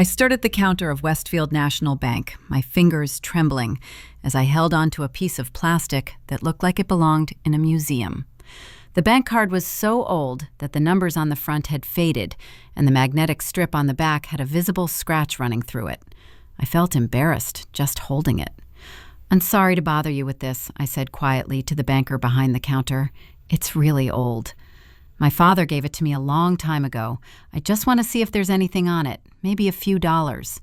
I stood at the counter of Westfield National Bank, my fingers trembling as I held onto a piece of plastic that looked like it belonged in a museum. The bank card was so old that the numbers on the front had faded, and the magnetic strip on the back had a visible scratch running through it. I felt embarrassed just holding it. "I'm sorry to bother you with this," I said quietly to the banker behind the counter. "It's really old. My father gave it to me a long time ago. I just want to see if there's anything on it, maybe a few dollars."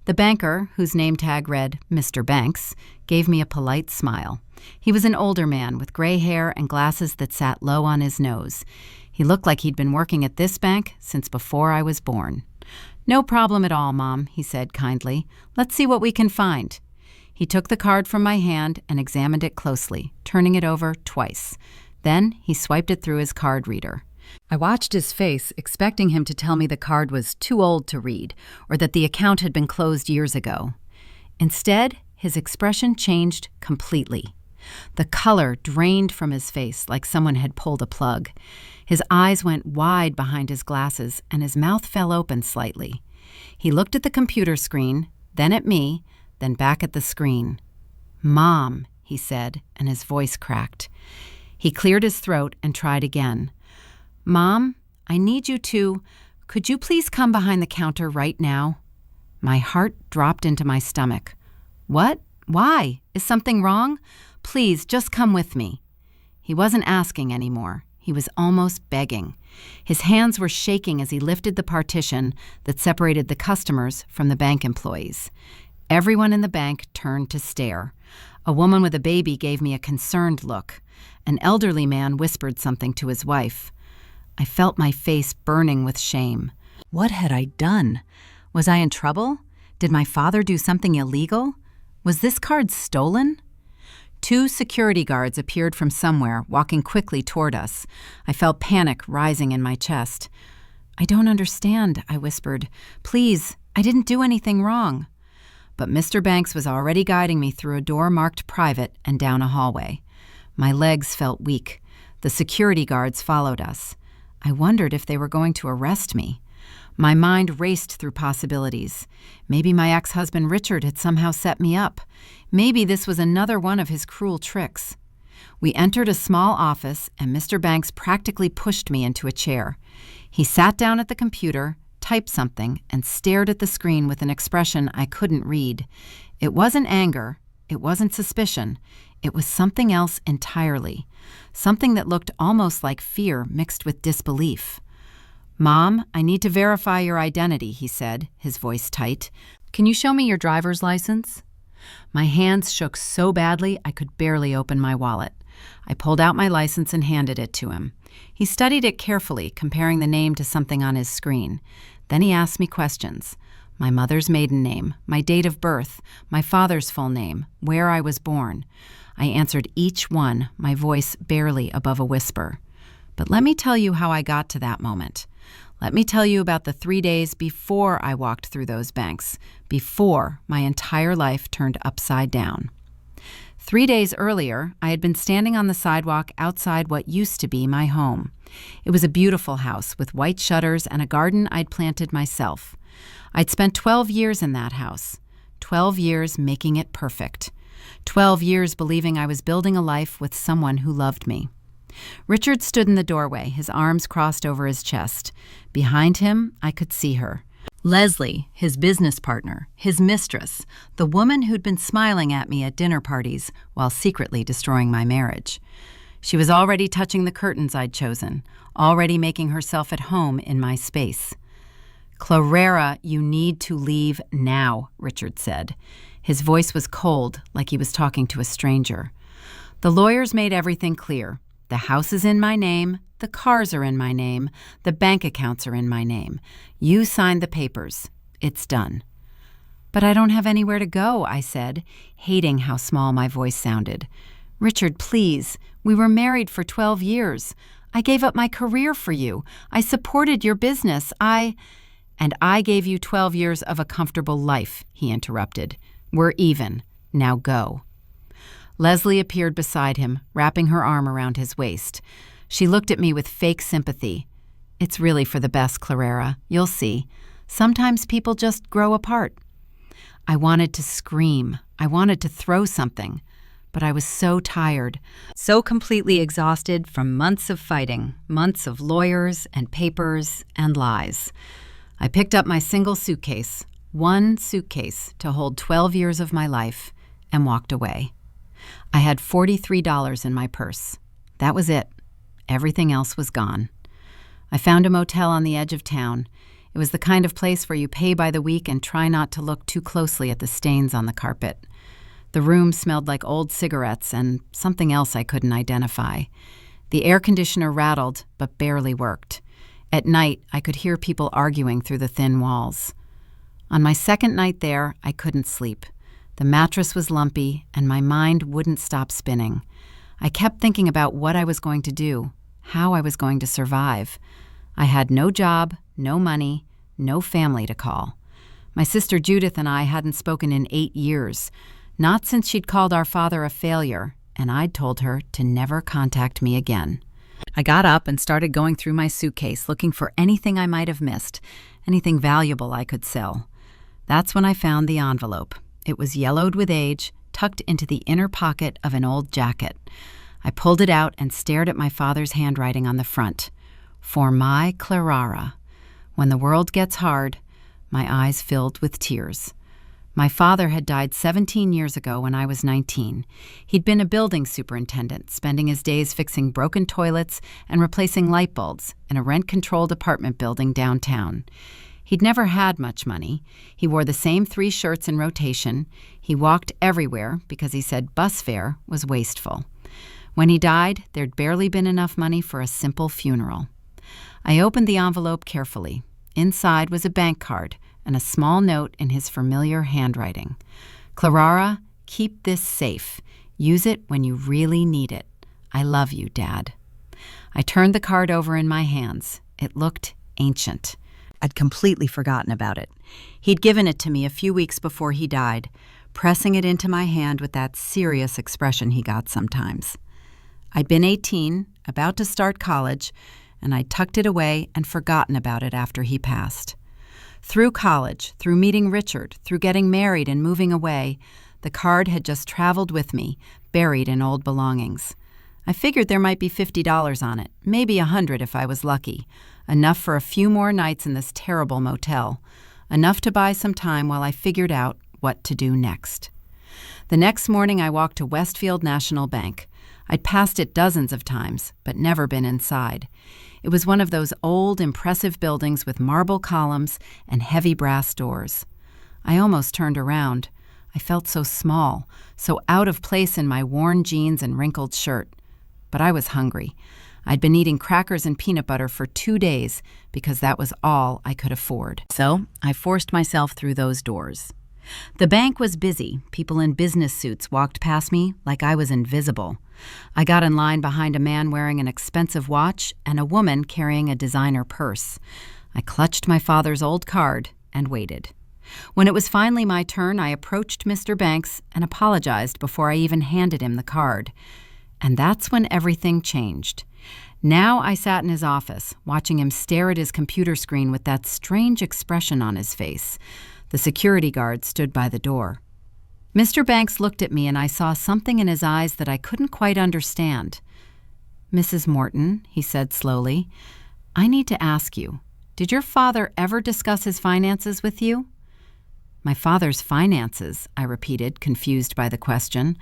The banker, whose name tag read Mr. Banks, gave me a polite smile. He was an older man with gray hair and glasses that sat low on his nose. He looked like he'd been working at this bank since before I was born. "No problem at all, Mom," he said kindly. "Let's see what we can find." He took the card from my hand and examined it closely, turning it over twice. Then he swiped it through his card reader. I watched his face, expecting him to tell me the card was too old to read or that the account had been closed years ago. Instead, his expression changed completely. The color drained from his face like someone had pulled a plug. His eyes went wide behind his glasses and his mouth fell open slightly. He looked at the computer screen, then at me, then back at the screen. "Mom," he said, and his voice cracked. He cleared his throat and tried again. "Mom, I need you to, could you please come behind the counter right now?" My heart dropped into my stomach. "What? Why? Is something wrong? Please, just come with me." He wasn't asking anymore. He was almost begging. His hands were shaking as he lifted the partition that separated the customers from the bank employees. Everyone in the bank turned to stare. A woman with a baby gave me a concerned look. An elderly man whispered something to his wife. I felt my face burning with shame. What had I done? Was I in trouble? Did my father do something illegal? Was this card stolen? 2 security guards appeared from somewhere, walking quickly toward us. I felt panic rising in my chest. "I don't understand," I whispered. "Please, I didn't do anything wrong." But Mr. Banks was already guiding me through a door marked private and down a hallway. My legs felt weak. The security guards followed us. I wondered if they were going to arrest me. My mind raced through possibilities. Maybe my ex-husband Richard had somehow set me up. Maybe this was another one of his cruel tricks. We entered a small office, and Mr. Banks practically pushed me into a chair. He sat down at the computer, typed something, and stared at the screen with an expression I couldn't read. It wasn't anger. It wasn't suspicion. It was something else entirely. Something that looked almost like fear mixed with disbelief. "Mom, I need to verify your identity," he said, his voice tight. "Can you show me your driver's license?" My hands shook so badly I could barely open my wallet. I pulled out my license and handed it to him. He studied it carefully, comparing the name to something on his screen. Then he asked me questions. My mother's maiden name, my date of birth, my father's full name, where I was born. I answered each one, my voice barely above a whisper. But let me tell you how I got to that moment. Let me tell you about the 3 days before I walked through those banks, before my entire life turned upside down. 3 days earlier, I had been standing on the sidewalk outside what used to be my home. It was a beautiful house with white shutters and a garden I'd planted myself. I'd spent 12 years in that house, 12 years making it perfect, 12 years believing I was building a life with someone who loved me. Richard stood in the doorway, his arms crossed over his chest. Behind him, I could see her. Leslie, his business partner, his mistress, the woman who'd been smiling at me at dinner parties while secretly destroying my marriage. She was already touching the curtains I'd chosen, already making herself at home in my space. "Clara, you need to leave now," Richard said. His voice was cold, like he was talking to a stranger. "The lawyers made everything clear. The house is in my name, the cars are in my name, the bank accounts are in my name. You signed the papers. It's done." "But I don't have anywhere to go," I said, hating how small my voice sounded. "Richard, please. We were married for 12 years. I gave up my career for you. I supported your business. "And I gave you 12 years of a comfortable life," he interrupted. "We're even. Now go." Leslie appeared beside him, wrapping her arm around his waist. She looked at me with fake sympathy. "It's really for the best, Clara. You'll see. Sometimes people just grow apart. I wanted to scream. I wanted to throw something. But I was so tired, so completely exhausted from months of fighting, months of lawyers and papers and lies. I picked up my single suitcase, one suitcase to hold 12 years of my life, and walked away. I had $43 in my purse. That was it. Everything else was gone. I found a motel on the edge of town. It was the kind of place where you pay by the week and try not to look too closely at the stains on the carpet. The room smelled like old cigarettes and something else I couldn't identify. The air conditioner rattled, but barely worked. At night, I could hear people arguing through the thin walls. On my second night there, I couldn't sleep. The mattress was lumpy, and my mind wouldn't stop spinning. I kept thinking about what I was going to do, how I was going to survive. I had no job, no money, no family to call. My sister Judith and I hadn't spoken in 8 years. Not since she'd called our father a failure, and I'd told her to never contact me again. I got up and started going through my suitcase, looking for anything I might have missed, anything valuable I could sell. That's when I found the envelope. It was yellowed with age, tucked into the inner pocket of an old jacket. I pulled it out and stared at my father's handwriting on the front. For my Clara. When the world gets hard, my eyes filled with tears. My father had died 17 years ago when I was 19. He'd been a building superintendent, spending his days fixing broken toilets and replacing light bulbs in a rent-controlled apartment building downtown. He'd never had much money. He wore the same 3 shirts in rotation. He walked everywhere because he said bus fare was wasteful. When he died, there'd barely been enough money for a simple funeral. I opened the envelope carefully. Inside was a bank card and a small note in his familiar handwriting. Clara, keep this safe. Use it when you really need it. I love you, Dad. I turned the card over in my hands. It looked ancient. I'd completely forgotten about it. He'd given it to me a few weeks before he died, pressing it into my hand with that serious expression he got sometimes. I'd been 18, about to start college, and I'd tucked it away and forgotten about it after he passed. Through college, through meeting Richard, through getting married and moving away, the card had just traveled with me, buried in old belongings. I figured there might be $50 on it, maybe $100 if I was lucky, enough for a few more nights in this terrible motel, enough to buy some time while I figured out what to do next. The next morning I walked to Westfield National Bank. I'd passed it dozens of times, but never been inside. It was one of those old, impressive buildings with marble columns and heavy brass doors. I almost turned around. I felt so small, so out of place in my worn jeans and wrinkled shirt. But I was hungry. I'd been eating crackers and peanut butter for 2 days because that was all I could afford. So I forced myself through those doors. The bank was busy. People in business suits walked past me like I was invisible. I got in line behind a man wearing an expensive watch and a woman carrying a designer purse. I clutched my father's old card and waited. When it was finally my turn, I approached Mr. Banks and apologized before I even handed him the card. And that's when everything changed. Now I sat in his office, watching him stare at his computer screen with that strange expression on his face. The security guard stood by the door. Mr. Banks looked at me and I saw something in his eyes that I couldn't quite understand. "Mrs. Morton," he said slowly, "I need to ask you, did your father ever discuss his finances with you?" "My father's finances," I repeated, confused by the question.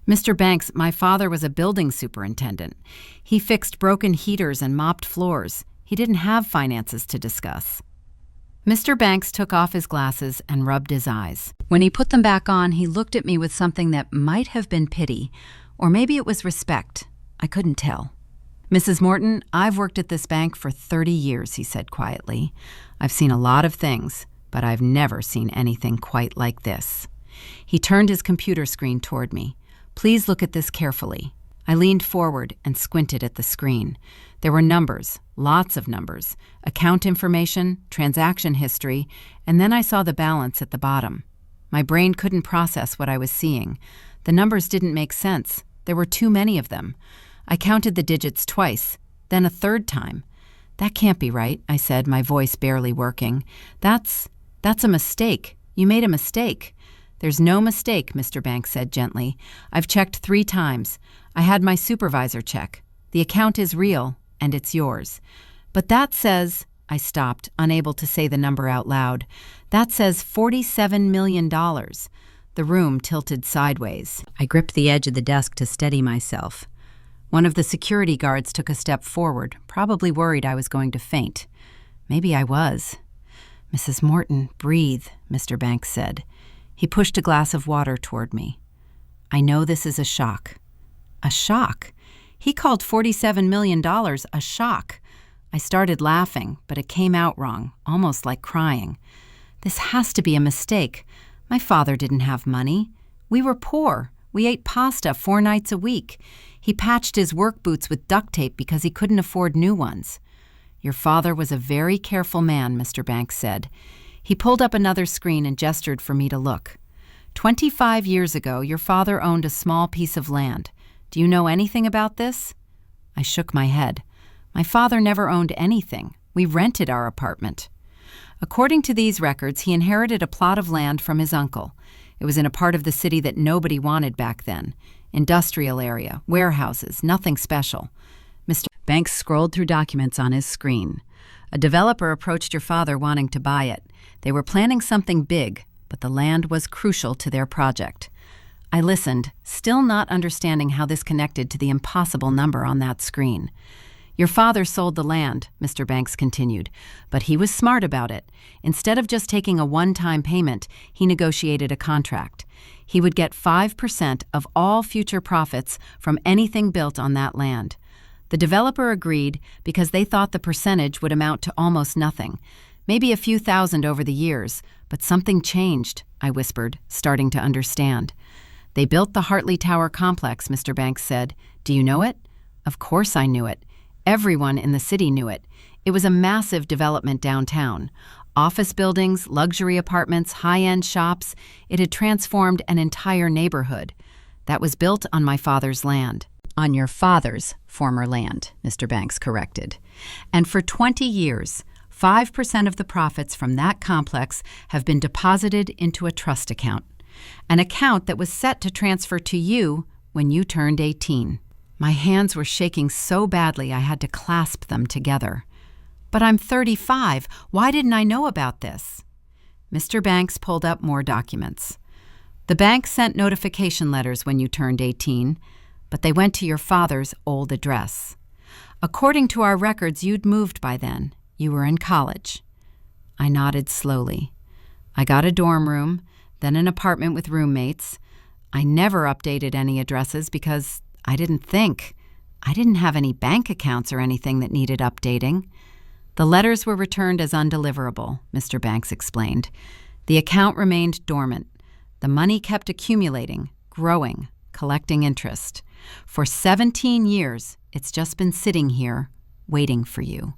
"Mr. Banks, my father was a building superintendent. He fixed broken heaters and mopped floors. He didn't have finances to discuss." Mr. Banks took off his glasses and rubbed his eyes. When he put them back on, he looked at me with something that might have been pity, or maybe it was respect. I couldn't tell. "Mrs. Morton, I've worked at this bank for 30 years, he said quietly. "I've seen a lot of things, but I've never seen anything quite like this." He turned his computer screen toward me. "Please look at this carefully." I leaned forward and squinted at the screen. There were numbers, lots of numbers, account information, transaction history, and then I saw the balance at the bottom. My brain couldn't process what I was seeing. The numbers didn't make sense. There were too many of them. I counted the digits twice, then a third time. "That can't be right," I said, my voice barely working. That's a mistake. You made a mistake." "There's no mistake," Mr. Banks said gently. "I've checked 3 times. I had my supervisor check. The account is real, and it's yours." "But that says—" I stopped, unable to say the number out loud. "That says $47 million. The room tilted sideways. I gripped the edge of the desk to steady myself. One of the security guards took a step forward, probably worried I was going to faint. Maybe I was. "Mrs. Morton, breathe," Mr. Banks said. He pushed a glass of water toward me. "I know this is a shock." A shock? He called $47 million a shock. I started laughing, but it came out wrong, almost like crying. "This has to be a mistake. My father didn't have money. We were poor. We ate pasta 4 nights a week. He patched his work boots with duct tape because he couldn't afford new ones." "Your father was a very careful man," Mr. Banks said. He pulled up another screen and gestured for me to look. 25 years ago, your father owned a small piece of land. Do you know anything about this?" I shook my head. "My father never owned anything. We rented our apartment." According to these records, he inherited a plot of land from his uncle. It was in a part of the city that nobody wanted back then. Industrial area, warehouses, nothing special. Mr. Banks scrolled through documents on his screen. "A developer approached your father wanting to buy it. They were planning something big, but the land was crucial to their project." I listened, still not understanding how this connected to the impossible number on that screen. "Your father sold the land," Mr. Banks continued, "but he was smart about it. Instead of just taking a one-time payment, he negotiated a contract. He would get 5% of all future profits from anything built on that land. The developer agreed because they thought the percentage would amount to almost nothing, maybe a few thousand over the years, but something changed," I whispered, starting to understand. "They built the Hartley Tower complex," Mr. Banks said. "Do you know it?" Of course I knew it. Everyone in the city knew it. It was a massive development downtown. Office buildings, luxury apartments, high-end shops. It had transformed an entire neighborhood. That was built on my father's land. "On your father's former land," Mr. Banks corrected. "And for 20 years, 5% of the profits from that complex have been deposited into a trust account. An account that was set to transfer to you when you turned 18. My hands were shaking so badly I had to clasp them together. "But I'm 35. Why didn't I know about this?" Mr. Banks pulled up more documents. "The bank sent notification letters when you turned 18, but they went to your father's old address. According to our records, you'd moved by then. You were in college." I nodded slowly. "I got a dorm room, then an apartment with roommates. I never updated any addresses because I didn't think. I didn't have any bank accounts or anything that needed updating." "The letters were returned as undeliverable," Mr. Banks explained. "The account remained dormant. The money kept accumulating, growing, collecting interest. For 17 years, it's just been sitting here, waiting for you."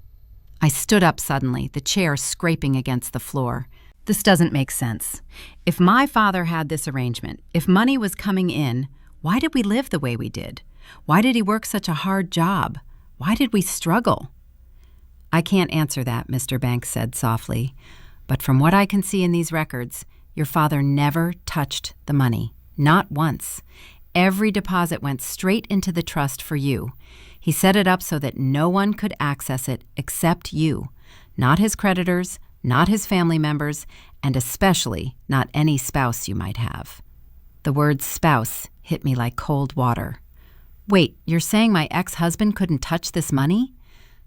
I stood up suddenly, the chair scraping against the floor. "This doesn't make sense. If my father had this arrangement, if money was coming in, why did we live the way we did? Why did he work such a hard job? Why did we struggle?" "I can't answer that," Mr. Banks said softly. "But from what I can see in these records, your father never touched the money. Not once. Every deposit went straight into the trust for you. He set it up so that no one could access it except you. Not his creditors, not his family members, and especially not any spouse you might have." The word spouse hit me like cold water. "Wait, you're saying my ex-husband couldn't touch this money?"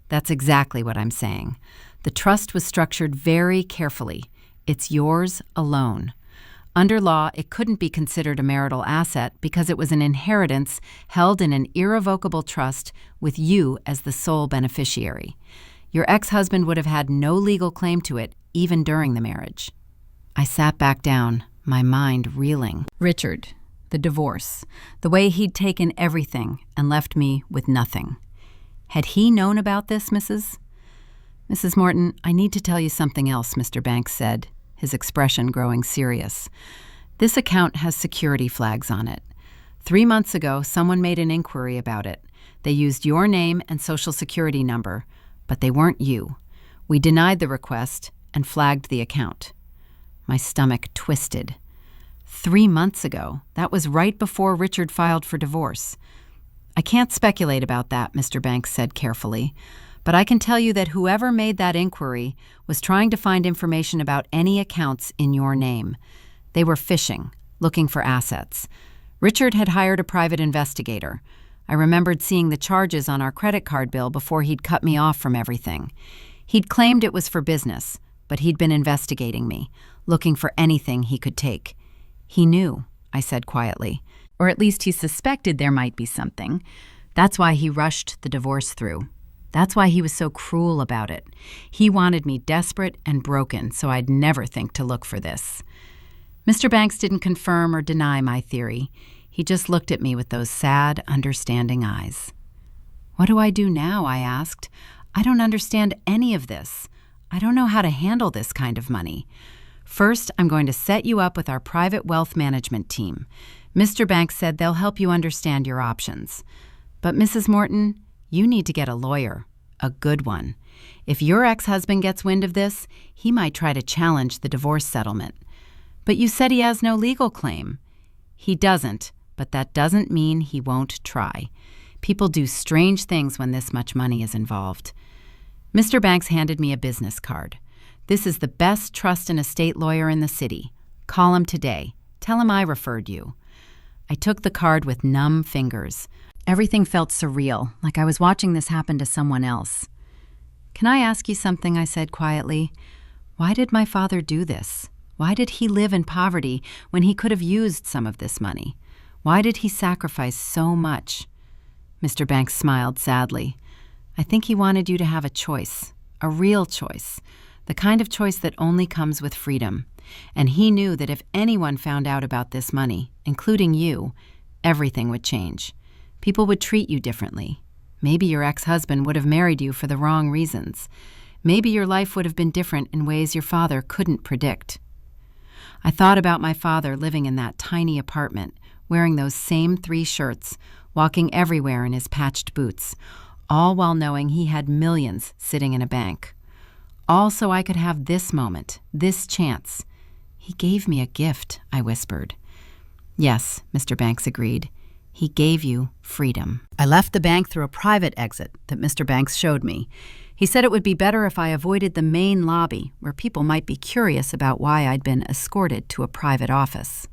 "That's exactly what I'm saying. The trust was structured very carefully. It's yours alone. Under law, it couldn't be considered a marital asset because it was an inheritance held in an irrevocable trust with you as the sole beneficiary. Your ex-husband would have had no legal claim to it, even during the marriage." I sat back down, my mind reeling. Richard, the divorce, the way he'd taken everything and left me with nothing. Had he known about this, Mrs. Morton, I need to tell you something else," Mr. Banks said, his expression growing serious. "This account has security flags on it. 3 months ago, someone made an inquiry about it. They used your name and social security number, but they weren't you. We denied the request and flagged the account. My stomach twisted. 3 months ago, that was right before Richard filed for divorce. I can't speculate about that, Mr. Banks said carefully, but I can tell you that whoever made that inquiry was trying to find information about any accounts in your name. They were fishing, looking for assets. Richard had hired a private investigator. I remembered seeing the charges on our credit card bill before he'd cut me off from everything. He'd claimed it was for business, but he'd been investigating me, looking for anything he could take. He knew, I said quietly, or at least he suspected there might be something. That's why he rushed the divorce through. That's why he was so cruel about it. He wanted me desperate and broken, so I'd never think to look for this. Mr. Banks didn't confirm or deny my theory. He just looked at me with those sad, understanding eyes. What do I do now? I asked. I don't understand any of this. I don't know how to handle this kind of money. First, I'm going to set you up with our private wealth management team. Mr. Banks said they'll help you understand your options. But Mrs. Morton, you need to get a lawyer, a good one. If your ex-husband gets wind of this, he might try to challenge the divorce settlement. But you said he has no legal claim. He doesn't, but that doesn't mean he won't try. People do strange things when this much money is involved. Mr. Banks handed me a business card. This is the best trust and estate lawyer in the city. Call him today. Tell him I referred you. I took the card with numb fingers. Everything felt surreal, like I was watching this happen to someone else. Can I ask you something? I said quietly. Why did my father do this? Why did he live in poverty when he could have used some of this money? Why did he sacrifice so much? Mr. Banks smiled sadly. I think he wanted you to have a choice, a real choice, the kind of choice that only comes with freedom. And he knew that if anyone found out about this money, including you, everything would change. People would treat you differently. Maybe your ex-husband would have married you for the wrong reasons. Maybe your life would have been different in ways your father couldn't predict. I thought about my father living in that tiny apartment, wearing those same 3 shirts, walking everywhere in his patched boots, all while knowing he had millions sitting in a bank. All so I could have this moment, this chance. He gave me a gift, I whispered. Yes, Mr. Banks agreed. He gave you freedom. I left the bank through a private exit that Mr. Banks showed me. He said it would be better if I avoided the main lobby, where people might be curious about why I'd been escorted to a private office.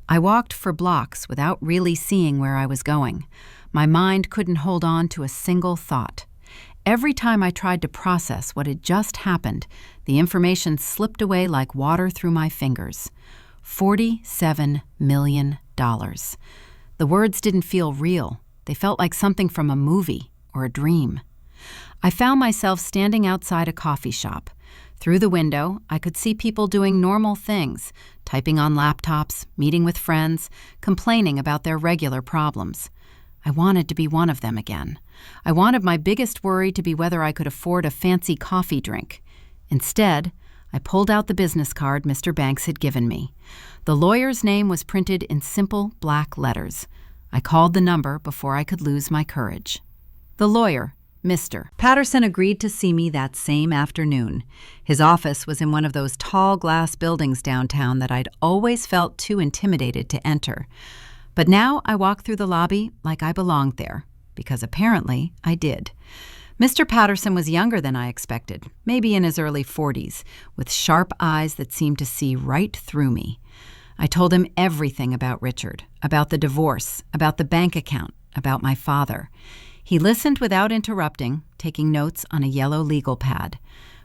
I walked for blocks without really seeing where I was going. My mind couldn't hold on to a single thought. Every time I tried to process what had just happened, the information slipped away like water through my fingers. $47 million. The words didn't feel real. They felt like something from a movie or a dream. I found myself standing outside a coffee shop. Through the window, I could see people doing normal things, typing on laptops, meeting with friends, complaining about their regular problems. I wanted to be one of them again. I wanted my biggest worry to be whether I could afford a fancy coffee drink. Instead, I pulled out the business card Mr. Banks had given me. The lawyer's name was printed in simple black letters. I called the number before I could lose my courage. The lawyer, Mr. Patterson, agreed to see me that same afternoon. His office was in one of those tall glass buildings downtown that I'd always felt too intimidated to enter. But now I walked through the lobby like I belonged there, because apparently I did. Mr. Patterson was younger than I expected, maybe in his early 40s, with sharp eyes that seemed to see right through me. I told him everything about Richard, about the divorce, about the bank account, about my father. He listened without interrupting, taking notes on a yellow legal pad.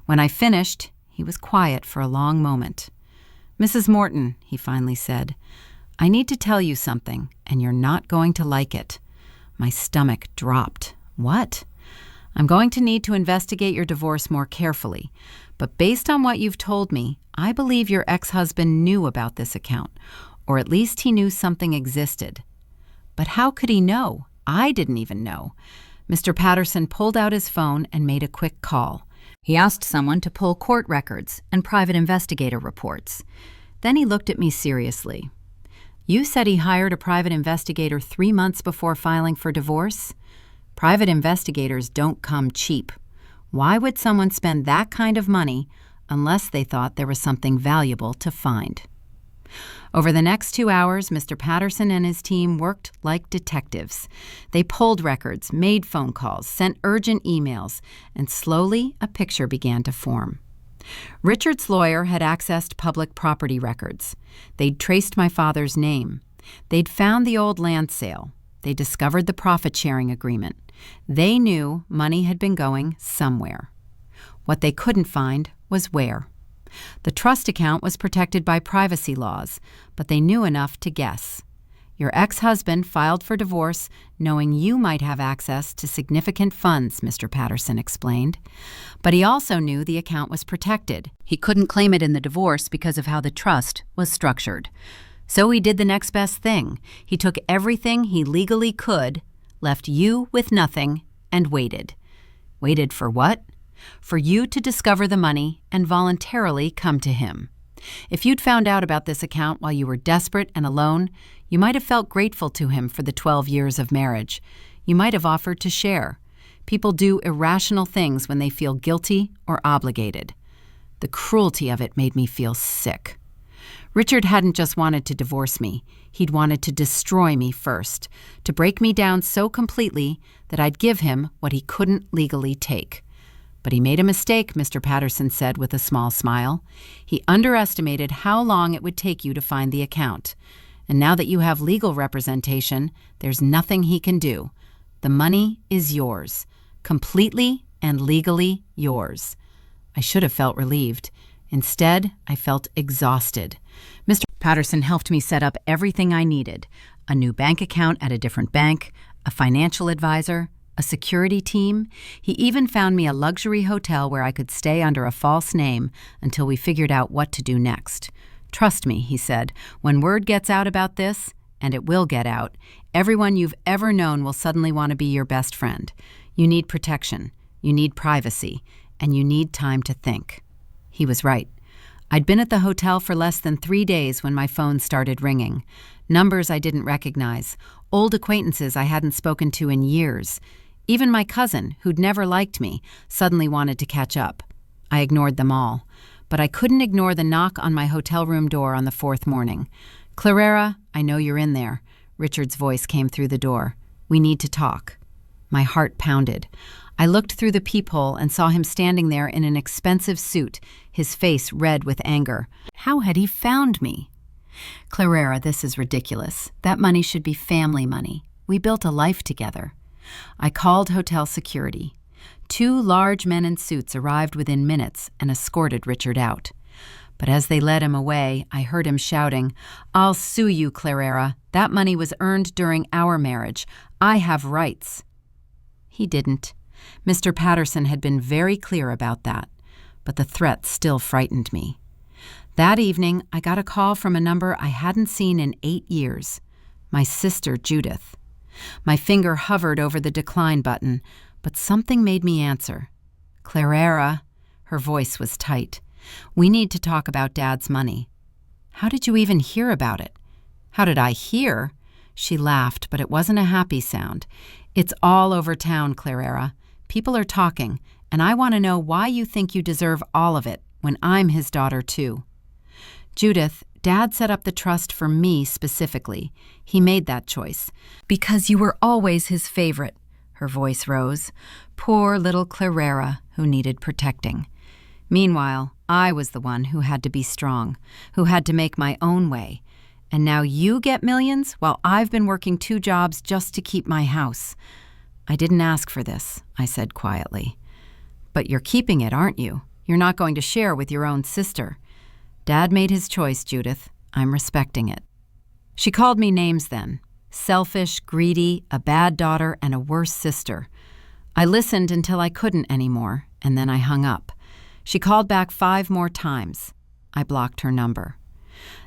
When I finished, he was quiet for a long moment. Mrs. Morton, he finally said, I need to tell you something, and you're not going to like it. My stomach dropped. What? I'm going to need to investigate your divorce more carefully, but based on what you've told me, I believe your ex-husband knew about this account, or at least he knew something existed. But how could he know? I didn't even know. Mr. Patterson pulled out his phone and made a quick call. He asked someone to pull court records and private investigator reports. Then he looked at me seriously. You said he hired a private investigator 3 months before filing for divorce? Private investigators don't come cheap. Why would someone spend that kind of money unless they thought there was something valuable to find? Over the next 2 hours, Mr. Patterson and his team worked like detectives. They pulled records, made phone calls, sent urgent emails, and slowly a picture began to form. Richard's lawyer had accessed public property records. They'd traced my father's name. They'd found the old land sale. They discovered the profit-sharing agreement. They knew money had been going somewhere. What they couldn't find was where. The trust account was protected by privacy laws, but they knew enough to guess. Your ex-husband filed for divorce knowing you might have access to significant funds, Mr. Patterson explained. But he also knew the account was protected. He couldn't claim it in the divorce because of how the trust was structured. So he did the next best thing. He took everything he legally could, left you with nothing, and waited. Waited for what? For you to discover the money and voluntarily come to him. If you'd found out about this account while you were desperate and alone, you might have felt grateful to him for the 12 years of marriage. You might have offered to share. People do irrational things when they feel guilty or obligated. The cruelty of it made me feel sick. Richard hadn't just wanted to divorce me. He'd wanted to destroy me first, to break me down so completely that I'd give him what he couldn't legally take. But he made a mistake, Mr. Patterson said with a small smile. He underestimated how long it would take you to find the account. And now that you have legal representation, there's nothing he can do. The money is yours, completely and legally yours. I should have felt relieved. Instead, I felt exhausted. Mr. Patterson helped me set up everything I needed: a new bank account at a different bank, a financial advisor, a security team. He even found me a luxury hotel where I could stay under a false name until we figured out what to do next. Trust me, he said, when word gets out about this, and it will get out, everyone you've ever known will suddenly want to be your best friend. You need protection, you need privacy, and you need time to think. He was right. I'd been at the hotel for less than 3 days when my phone started ringing. Numbers I didn't recognize, old acquaintances I hadn't spoken to in years. Even my cousin, who'd never liked me, suddenly wanted to catch up. I ignored them all. But I couldn't ignore the knock on my hotel room door on the 4th morning. "Clara, I know you're in there." Richard's voice came through the door. "We need to talk." My heart pounded. I looked through the peephole and saw him standing there in an expensive suit, his face red with anger. How had he found me? "Clara, this is ridiculous. That money should be family money. We built a life together." I called hotel security. 2 large men in suits arrived within minutes and escorted Richard out. But as they led him away, I heard him shouting, "I'll sue you, Clara. That money was earned during our marriage. I have rights." He didn't. Mr. Patterson had been very clear about that, but the threat still frightened me. That evening, I got a call from a number I hadn't seen in 8 years. My sister, Judith. My finger hovered over the decline button, but something made me answer. "Clara," her voice was tight. "We need to talk about Dad's money." "How did you even hear about it?" "How did I hear?" She laughed, but it wasn't a happy sound. "It's all over town, Clara. People are talking, and I want to know why you think you deserve all of it when I'm his daughter too." "Judith, Dad set up the trust for me specifically. He made that choice. Because you were always his favorite." Her voice rose. Poor little Clara, who needed protecting. Meanwhile, I was the one who had to be strong, who had to make my own way. And now you get millions while I've been working 2 jobs just to keep my house. "I didn't ask for this," I said quietly. "But you're keeping it, aren't you? You're not going to share with your own sister." "Dad made his choice, Judith. I'm respecting it." She called me names then. Selfish, greedy, a bad daughter, and a worse sister. I listened until I couldn't anymore, and then I hung up. She called back 5 more times. I blocked her number.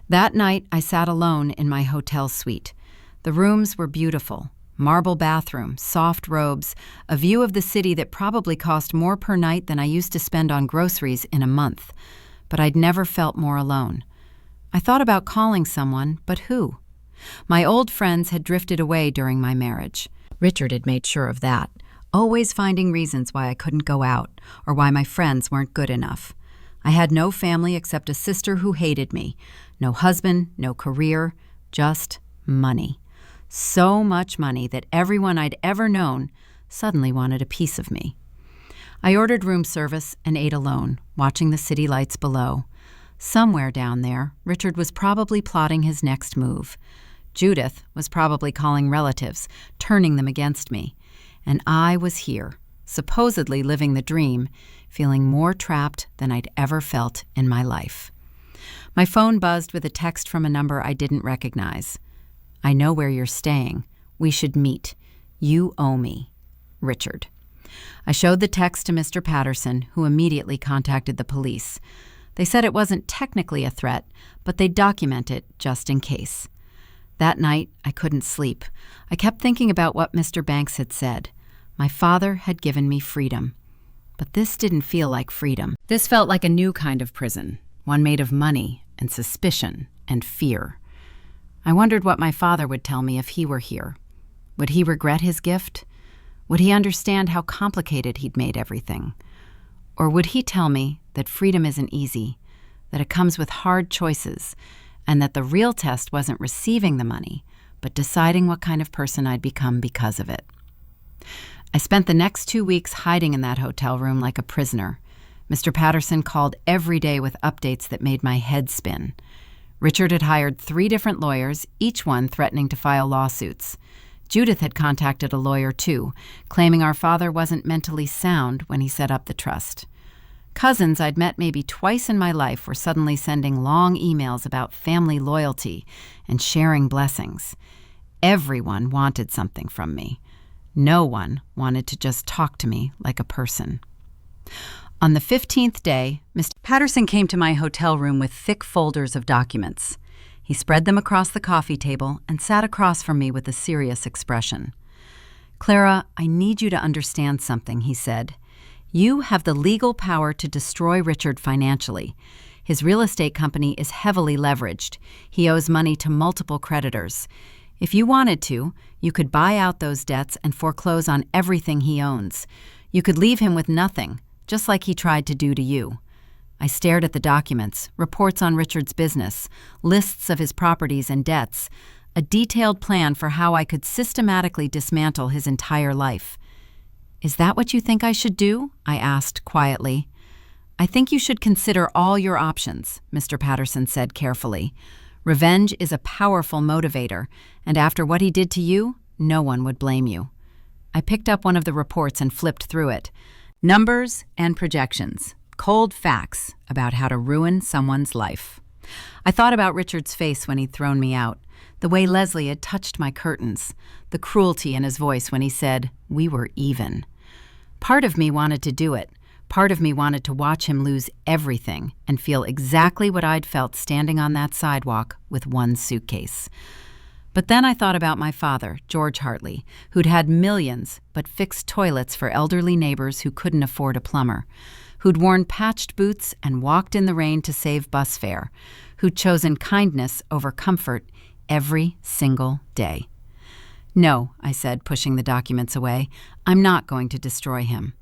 That night, I sat alone in my hotel suite. The rooms were beautiful. Marble bathroom, soft robes, a view of the city that probably cost more per night than I used to spend on groceries in a month. But I'd never felt more alone. I thought about calling someone, but who? My old friends had drifted away during my marriage. Richard had made sure of that. always finding reasons why I couldn't go out or why my friends weren't good enough. I had no family except a sister who hated me, no husband, no career, just money. So much money that everyone I'd ever known suddenly wanted a piece of me. I ordered room service and ate alone, watching the city lights below. Somewhere down there, Richard was probably plotting his next move. Judith was probably calling relatives, turning them against me. And I was here, supposedly living the dream, feeling more trapped than I'd ever felt in my life. My phone buzzed with a text from a number I didn't recognize. "I know where you're staying. We should meet. You owe me. Richard." I showed the text to Mr. Patterson, who immediately contacted the police. They said it wasn't technically a threat, but they'd document it just in case. That night, I couldn't sleep. I kept thinking about what Mr. Banks had said. My father had given me freedom. But this didn't feel like freedom. This felt like a new kind of prison, one made of money and suspicion and fear. I wondered what my father would tell me if he were here. Would he regret his gift? Would he understand how complicated he'd made everything? Or would he tell me that freedom isn't easy, that it comes with hard choices, and that the real test wasn't receiving the money, but deciding what kind of person I'd become because of it? I spent the next 2 weeks hiding in that hotel room like a prisoner. Mr. Patterson called every day with updates that made my head spin. Richard had hired 3 different lawyers, each one threatening to file lawsuits. Judith had contacted a lawyer too, claiming our father wasn't mentally sound when he set up the trust. Cousins I'd met maybe twice in my life were suddenly sending long emails about family loyalty and sharing blessings. Everyone wanted something from me. No one wanted to just talk to me like a person. On the 15th day, Mr. Patterson came to my hotel room with thick folders of documents. He spread them across the coffee table and sat across from me with a serious expression. "Clara, I need you to understand something," he said. "You have the legal power to destroy Richard financially. His real estate company is heavily leveraged. He owes money to multiple creditors. If you wanted to, you could buy out those debts and foreclose on everything he owns. You could leave him with nothing, just like he tried to do to you." I stared at the documents, reports on Richard's business, lists of his properties and debts, a detailed plan for how I could systematically dismantle his entire life. "Is that what you think I should do?" I asked quietly. "I think you should consider all your options," Mr. Patterson said carefully. "Revenge is a powerful motivator, and after what he did to you, no one would blame you." I picked up one of the reports and flipped through it. Numbers and projections, cold facts about how to ruin someone's life. I thought about Richard's face when he'd thrown me out, the way Leslie had touched my curtains, the cruelty in his voice when he said, "We were even." Part of me wanted to do it. Part of me wanted to watch him lose everything and feel exactly what I'd felt standing on that sidewalk with one suitcase. But then I thought about my father, George Hartley, who'd had millions but fixed toilets for elderly neighbors who couldn't afford a plumber, who'd worn patched boots and walked in the rain to save bus fare, who'd chosen kindness over comfort every single day. "No," I said, pushing the documents away. "I'm not going to destroy him."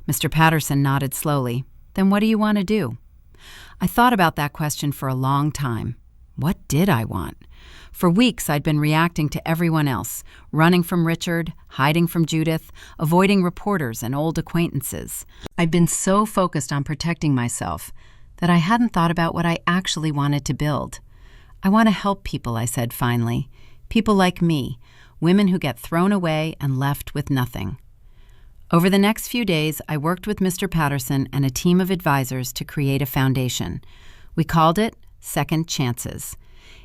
Mr. Patterson nodded slowly. "Then what do you want to do?" I thought about that question for a long time. What did I want? For weeks, I'd been reacting to everyone else, running from Richard, hiding from Judith, avoiding reporters and old acquaintances. I'd been so focused on protecting myself that I hadn't thought about what I actually wanted to build. "I want to help people," I said finally. "People like me, women who get thrown away and left with nothing." Over the next few days, I worked with Mr. Patterson and a team of advisors to create a foundation. We called it Second Chances.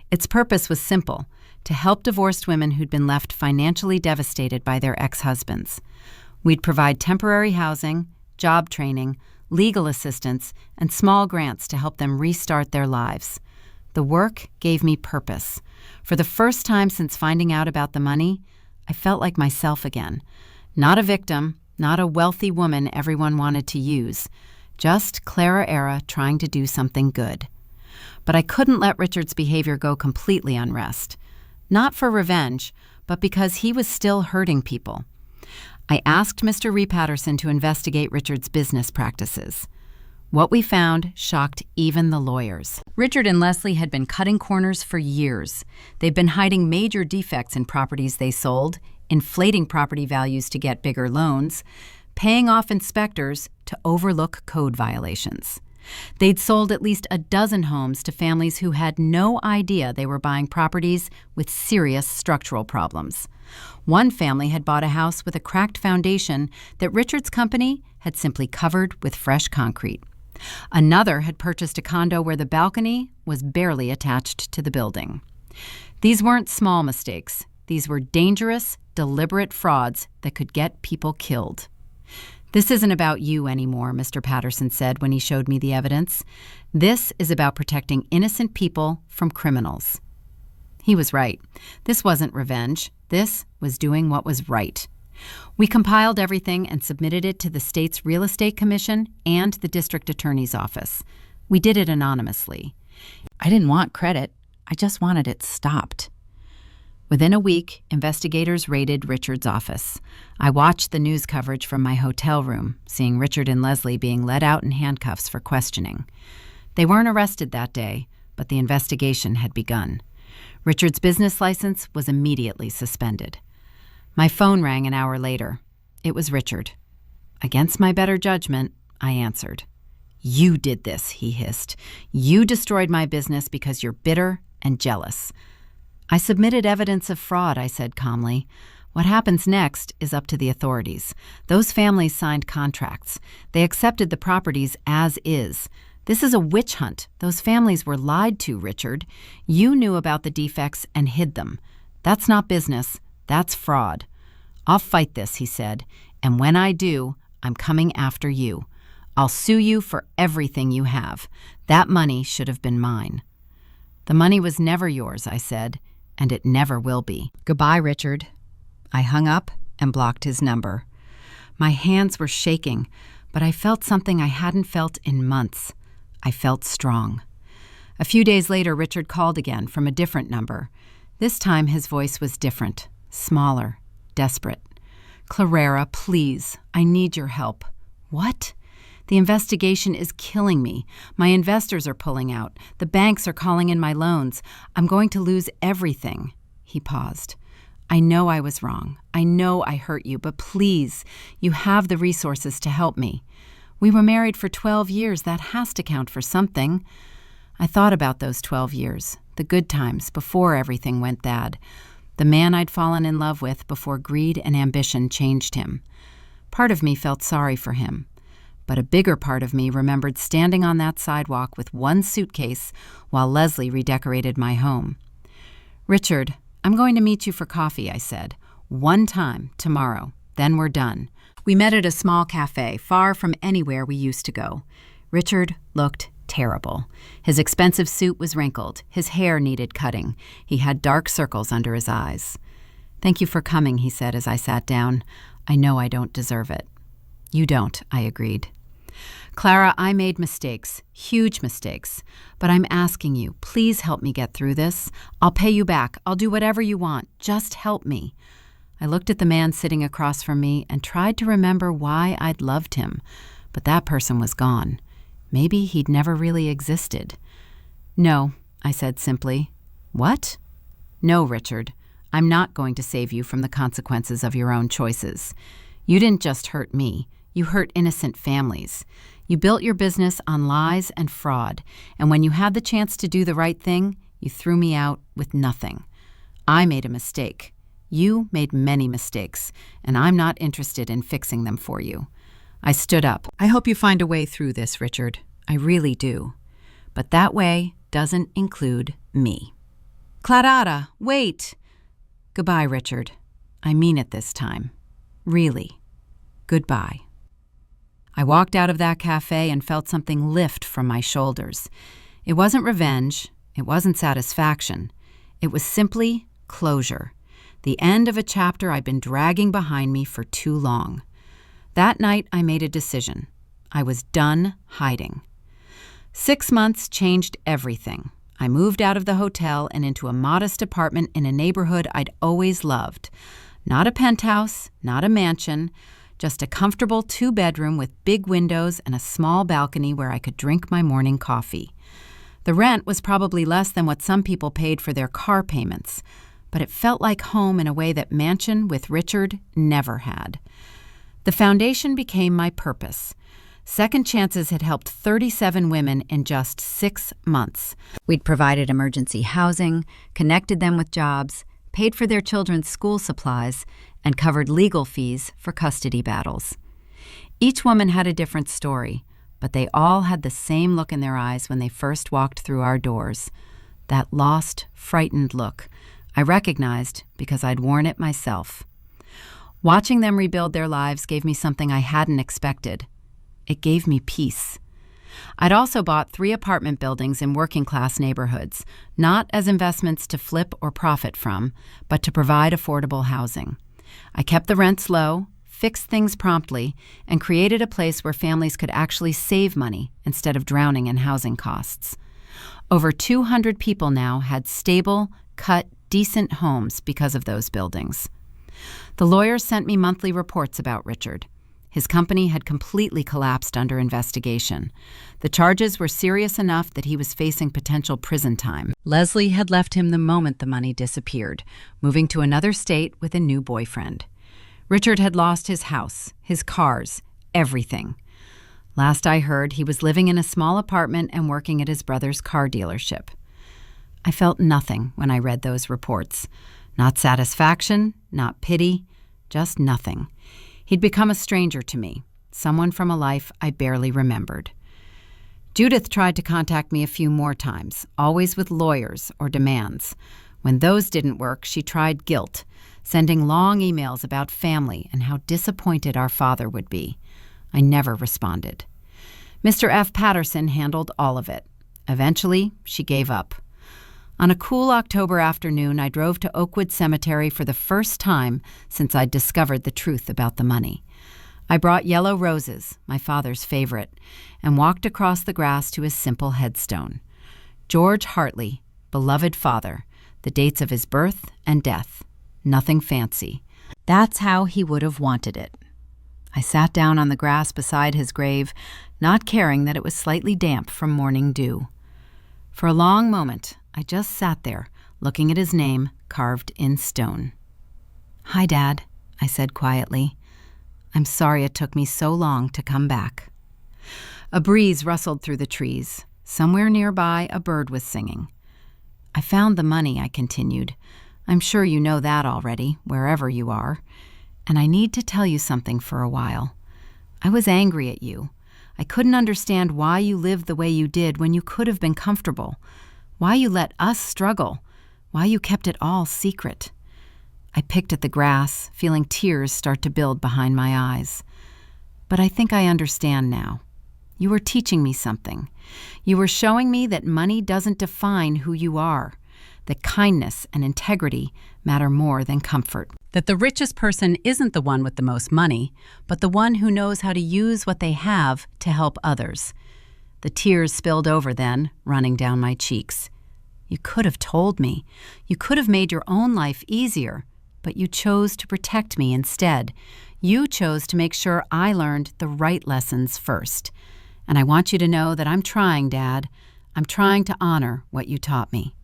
Its purpose was simple: to help divorced women who'd been left financially devastated by their ex-husbands. We'd provide temporary housing, job training, legal assistance, and small grants to help them restart their lives. The work gave me purpose. For the first time since finding out about the money, I felt like myself again. Not a victim, not a wealthy woman everyone wanted to use, just Clara Era trying to do something good. But I couldn't let Richard's behavior go completely unrest. Not for revenge, but because he was still hurting people. I asked Mr. Ree Patterson to investigate Richard's business practices. What we found shocked even the lawyers. Richard and Leslie had been cutting corners for years. They'd been hiding major defects in properties they sold, inflating property values to get bigger loans, paying off inspectors to overlook code violations. They'd sold at least a dozen homes to families who had no idea they were buying properties with serious structural problems. One family had bought a house with a cracked foundation that Richard's company had simply covered with fresh concrete. Another had purchased a condo where the balcony was barely attached to the building. These weren't small mistakes. These were dangerous, deliberate frauds that could get people killed. "This isn't about you anymore," Mr. Patterson said when he showed me the evidence. "This is about protecting innocent people from criminals." He was right. This wasn't revenge. This was doing what was right. We compiled everything and submitted it to the state's Real Estate Commission and the district attorney's office. We did it anonymously. I didn't want credit. I just wanted it stopped. Within a week, investigators raided Richard's office. I watched the news coverage from my hotel room, seeing Richard and Leslie being led out in handcuffs for questioning. They weren't arrested that day, but the investigation had begun. Richard's business license was immediately suspended. My phone rang an hour later. It was Richard. Against my better judgment, I answered. "You did this," he hissed. "You destroyed my business because you're bitter and jealous." "I submitted evidence of fraud," I said calmly. "What happens next is up to the authorities. Those families signed contracts. They accepted the properties as is. This is a witch hunt. Those families were lied to, Richard. You knew about the defects and hid them. That's not business. That's fraud." "I'll fight this," he said, "and when I do, I'm coming after you. I'll sue you for everything you have. That money should have been mine." "The money was never yours," I said, "and it never will be. Goodbye, Richard." I hung up and blocked his number. My hands were shaking, but I felt something I hadn't felt in months. I felt strong. A few days later, Richard called again from a different number. This time his voice was different, smaller, desperate. "Clara, please, I need your help." "What?" "The investigation is killing me. My investors are pulling out. The banks are calling in my loans. I'm going to lose everything." He paused. "I know I was wrong. I know I hurt you, but please, you have the resources to help me. We were married for 12 years. That has to count for something." I thought about those 12 years, the good times before everything went bad, the man I'd fallen in love with before greed and ambition changed him. Part of me felt sorry for him, but a bigger part of me remembered standing on that sidewalk with one suitcase while Leslie redecorated my home. "Richard, I'm going to meet you for coffee," I said. "One time, tomorrow. Then we're done." We met at a small cafe, far from anywhere we used to go. Richard looked terrible. His expensive suit was wrinkled. His hair needed cutting. He had dark circles under his eyes. "Thank you for coming," he said as I sat down. "I know I don't deserve it." "You don't," I agreed. "Clara, I made mistakes, huge mistakes, but I'm asking you, please help me get through this. I'll pay you back. I'll do whatever you want. Just help me." I looked at the man sitting across from me and tried to remember why I'd loved him, but that person was gone. Maybe he'd never really existed. "No," I said simply. "What?" "No, Richard. I'm not going to save you from the consequences of your own choices. You didn't just hurt me. You hurt innocent families. You built your business on lies and fraud, and when you had the chance to do the right thing, you threw me out with nothing. I made a mistake. You made many mistakes, and I'm not interested in fixing them for you." I stood up. "I hope you find a way through this, Richard. I really do. But that way doesn't include me." "Clara, wait!" "Goodbye, Richard. I mean it this time. Really. Goodbye." I walked out of that cafe and felt something lift from my shoulders. It wasn't revenge. It wasn't satisfaction. It was simply closure. The end of a chapter I'd been dragging behind me for too long. That night, I made a decision. I was done hiding. 6 months changed everything. I moved out of the hotel and into a modest apartment in a neighborhood I'd always loved. Not a penthouse, not a mansion, just a comfortable 2-bedroom with big windows and a small balcony where I could drink my morning coffee. The rent was probably less than what some people paid for their car payments, but it felt like home in a way that mansion with Richard never had. The foundation became my purpose. Second Chances had helped 37 women in just 6 months. We'd provided emergency housing, connected them with jobs, paid for their children's school supplies, and covered legal fees for custody battles. Each woman had a different story, but they all had the same look in their eyes when they first walked through our doors. That lost, frightened look I recognized because I'd worn it myself. Watching them rebuild their lives gave me something I hadn't expected. It gave me peace. I'd also bought 3 apartment buildings in working-class neighborhoods, not as investments to flip or profit from, but to provide affordable housing. I kept the rents low, fixed things promptly, and created a place where families could actually save money instead of drowning in housing costs. Over 200 people now had stable, decent homes because of those buildings. The lawyers sent me monthly reports about Richard. His company had completely collapsed under investigation. The charges were serious enough that he was facing potential prison time. Leslie had left him the moment the money disappeared, moving to another state with a new boyfriend. Richard had lost his house, his cars, everything. Last I heard, he was living in a small apartment and working at his brother's car dealership. I felt nothing when I read those reports. Not satisfaction, not pity, just nothing. He'd become a stranger to me, someone from a life I barely remembered. Judith tried to contact me a few more times, always with lawyers or demands. When those didn't work, she tried guilt, sending long emails about family and how disappointed our father would be. I never responded. Mr. F. Patterson handled all of it. Eventually, she gave up. On a cool October afternoon, I drove to Oakwood Cemetery for the first time since I'd discovered the truth about the money. I brought yellow roses, my father's favorite, and walked across the grass to his simple headstone. George Hartley, beloved father, the dates of his birth and death. Nothing fancy. That's how he would have wanted it. I sat down on the grass beside his grave, not caring that it was slightly damp from morning dew. For a long moment, I just sat there, looking at his name carved in stone. "Hi, Dad," I said quietly. "I'm sorry it took me so long to come back." A breeze rustled through the trees. Somewhere nearby, a bird was singing. "I found the money," I continued. "I'm sure you know that already, wherever you are. And I need to tell you something for a while. I was angry at you. I couldn't understand why you lived the way you did when you could have been comfortable. Why you let us struggle. Why you kept it all secret." I picked at the grass, feeling tears start to build behind my eyes. "But I think I understand now. You were teaching me something. You were showing me that money doesn't define who you are, that kindness and integrity matter more than comfort. That the richest person isn't the one with the most money, but the one who knows how to use what they have to help others." The tears spilled over then, running down my cheeks. "You could have told me. You could have made your own life easier, but you chose to protect me instead. You chose to make sure I learned the right lessons first. And I want you to know that I'm trying, Dad. I'm trying to honor what you taught me."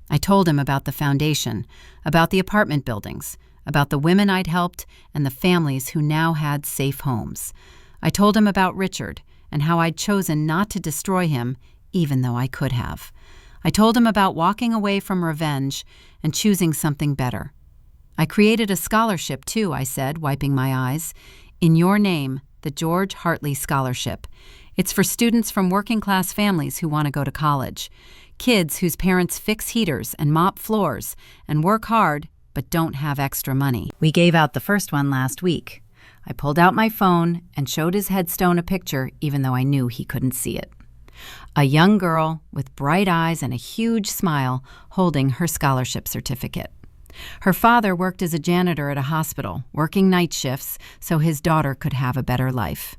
I told him about the foundation, about the apartment buildings, about the women I'd helped and the families who now had safe homes. I told him about Richard and how I'd chosen not to destroy him, even though I could have. I told him about walking away from revenge and choosing something better. "I created a scholarship, too," I said, wiping my eyes. "In your name, the George Hartley Scholarship. It's for students from working-class families who want to go to college. Kids whose parents fix heaters and mop floors and work hard but don't have extra money." We gave out the first one last week. I pulled out my phone and showed his headstone a picture, even though I knew he couldn't see it. A young girl with bright eyes and a huge smile holding her scholarship certificate. Her father worked as a janitor at a hospital, working night shifts so his daughter could have a better life.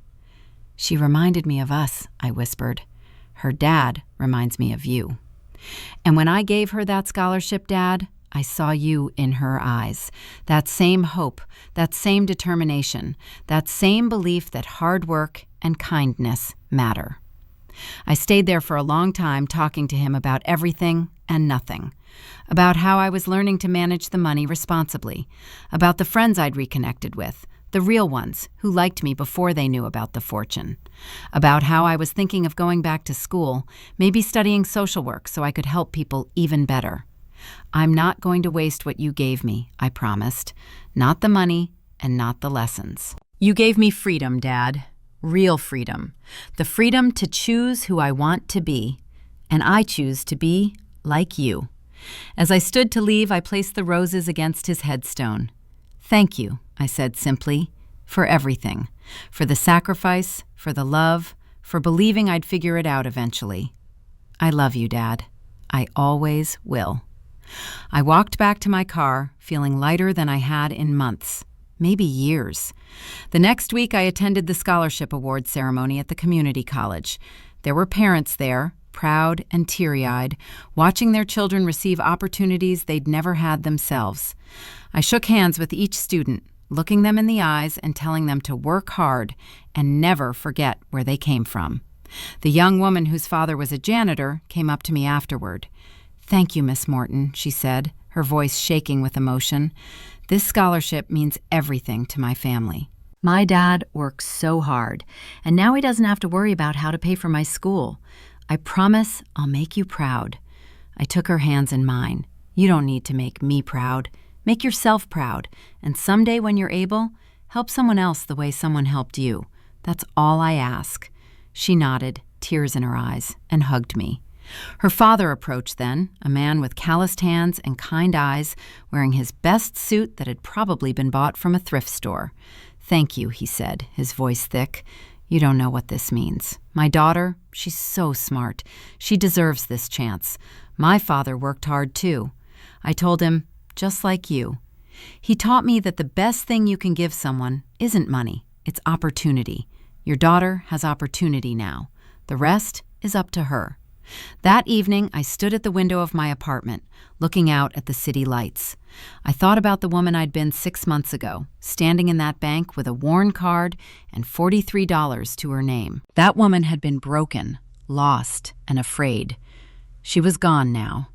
"She reminded me of us," I whispered. "Her dad reminds me of you." And when I gave her that scholarship, Dad, I saw you in her eyes. That same hope, that same determination, that same belief that hard work and kindness matter. I stayed there for a long time talking to him about everything and nothing, about how I was learning to manage the money responsibly, about the friends I'd reconnected with, the real ones who liked me before they knew about the fortune, about how I was thinking of going back to school, maybe studying social work so I could help people even better. I'm not going to waste what you gave me, I promised. Not the money and not the lessons. You gave me freedom, Dad. Real freedom. The freedom to choose who I want to be. And I choose to be like you. As I stood to leave, I placed the roses against his headstone. Thank you, I said simply, for everything. For the sacrifice, for the love, for believing I'd figure it out eventually. I love you, Dad. I always will. I walked back to my car, feeling lighter than I had in months, maybe years. The next week, I attended the scholarship award ceremony at the community college. There were parents there, proud and teary-eyed, watching their children receive opportunities they'd never had themselves. I shook hands with each student, looking them in the eyes and telling them to work hard and never forget where they came from. The young woman whose father was a janitor came up to me afterward. "Thank you, Miss Morton," she said, her voice shaking with emotion. "This scholarship means everything to my family. My dad works so hard, and now he doesn't have to worry about how to pay for my school. I promise I'll make you proud." I took her hands in mine. "You don't need to make me proud. Make yourself proud, and someday when you're able, help someone else the way someone helped you. That's all I ask." She nodded, tears in her eyes, and hugged me. Her father approached then, a man with calloused hands and kind eyes, wearing his best suit that had probably been bought from a thrift store. "Thank you," he said, his voice thick. "You don't know what this means. My daughter, she's so smart. She deserves this chance. My father worked hard too." I told him, "Just like you." He taught me that the best thing you can give someone isn't money, it's opportunity. Your daughter has opportunity now. The rest is up to her. That evening, I stood at the window of my apartment, looking out at the city lights. I thought about the woman I'd been 6 months ago, standing in that bank with a worn card and $43 to her name. That woman had been broken, lost, and afraid. She was gone now.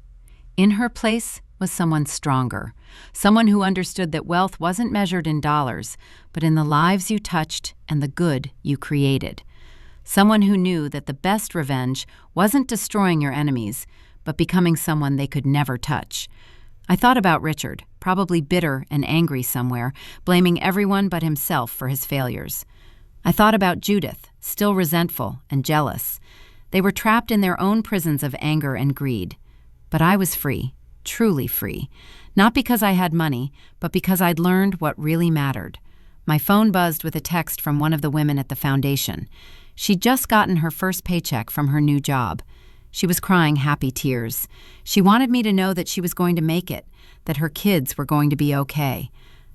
In her place was someone stronger, someone who understood that wealth wasn't measured in dollars, but in the lives you touched and the good you created. Someone who knew that the best revenge wasn't destroying your enemies, but becoming someone they could never touch. I thought about Richard, probably bitter and angry somewhere, blaming everyone but himself for his failures. I thought about Judith, still resentful and jealous. They were trapped in their own prisons of anger and greed. But I was free, truly free, not because I had money, but because I'd learned what really mattered. My phone buzzed with a text from one of the women at the foundation. She'd just gotten her first paycheck from her new job. She was crying happy tears. She wanted me to know that she was going to make it, that her kids were going to be okay.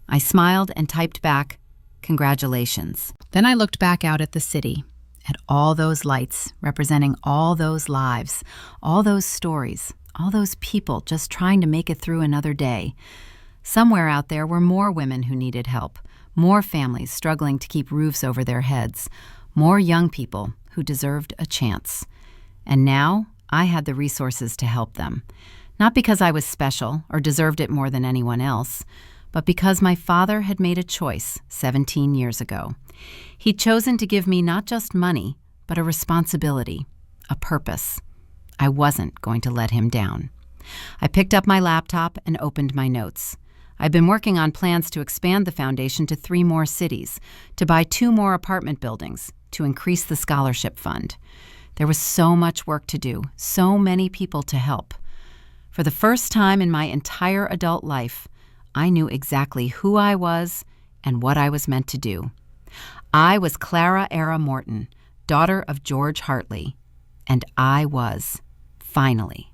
I smiled and typed back, "Congratulations." Then I looked back out at the city, at all those lights representing all those lives, all those stories, all those people just trying to make it through another day. Somewhere out there were more women who needed help, more families struggling to keep roofs over their heads, more young people who deserved a chance. And now I had the resources to help them, not because I was special or deserved it more than anyone else, but because my father had made a choice 17 years ago. He'd chosen to give me not just money, but a responsibility, a purpose. I wasn't going to let him down. I picked up my laptop and opened my notes. I'd been working on plans to expand the foundation to 3 more cities, to buy 2 more apartment buildings, to increase the scholarship fund. There was so much work to do, so many people to help. For the first time in my entire adult life, I knew exactly who I was and what I was meant to do. I was Clara Era Morton, daughter of George Hartley, and I was, finally,